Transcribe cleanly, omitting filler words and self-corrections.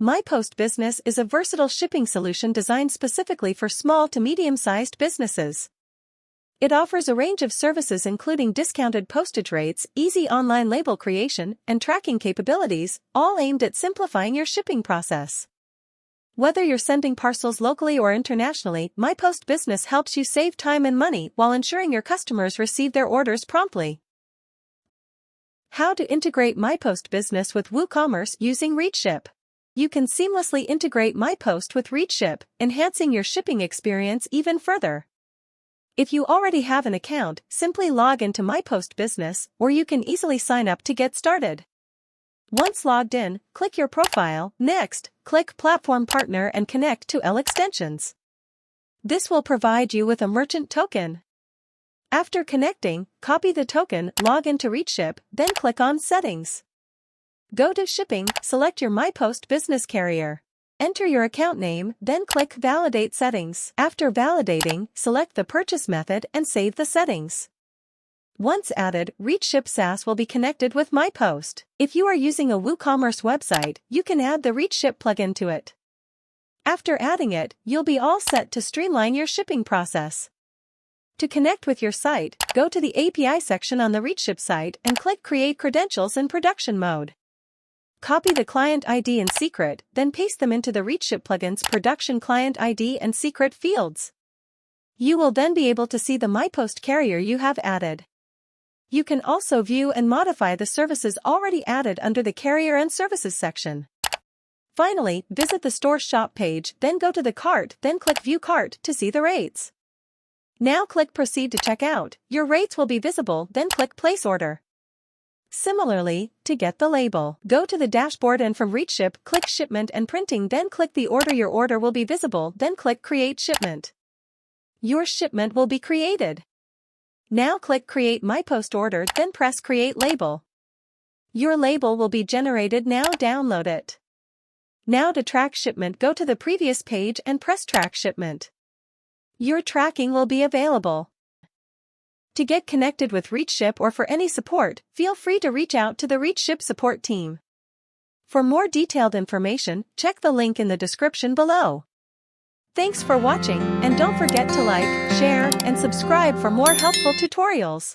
MyPost Business is a versatile shipping solution designed specifically for small to medium-sized businesses. It offers a range of services including discounted postage rates, easy online label creation, and tracking capabilities, all aimed at simplifying your shipping process. Whether you're sending parcels locally or internationally, MyPost Business helps you save time and money while ensuring your customers receive their orders promptly. How to integrate MyPost Business with WooCommerce using ReachShip. You can seamlessly integrate MyPost with ReachShip, enhancing your shipping experience even further. If you already have an account, simply log into MyPost Business, or you can easily sign up to get started. Once logged in, click your profile. Next, click Platform Partner and connect to ELEX extensions. This will provide you with a merchant token. After connecting, copy the token, log into ReachShip, then click on Settings. Go to Shipping, select your MyPost Business carrier. Enter your account name, then click Validate Settings. After validating, select the purchase method and save the settings. Once added, ReachShip SaaS will be connected with MyPost. If you are using a WooCommerce website, you can add the ReachShip plugin to it. After adding it, you'll be all set to streamline your shipping process. To connect with your site, go to the API section on the ReachShip site and click Create Credentials in production mode. Copy the client ID and secret, then paste them into the ReachShip plugin's production client ID and secret fields. You will then be able to see the MyPost carrier you have added. You can also view and modify the services already added under the Carrier and Services section. Finally, visit the Store Shop page, then go to the cart, then click View Cart to see the rates. Now click Proceed to check out. Your rates will be visible, then click Place Order. Similarly, to get the label, go to the dashboard and from ReachShip, click Shipment and Printing, then click the order. Your order will be visible, then click Create Shipment. Your shipment will be created. Now click Create MyPost Order, then press Create Label. Your label will be generated. Now download it. Now to track shipment, go to the previous page and press Track Shipment. Your tracking will be available. To get connected with ReachShip or for any support, feel free to reach out to the ReachShip support team. For more detailed information, check the link in the description below. Thanks for watching, and don't forget to like, share, and subscribe for more helpful tutorials.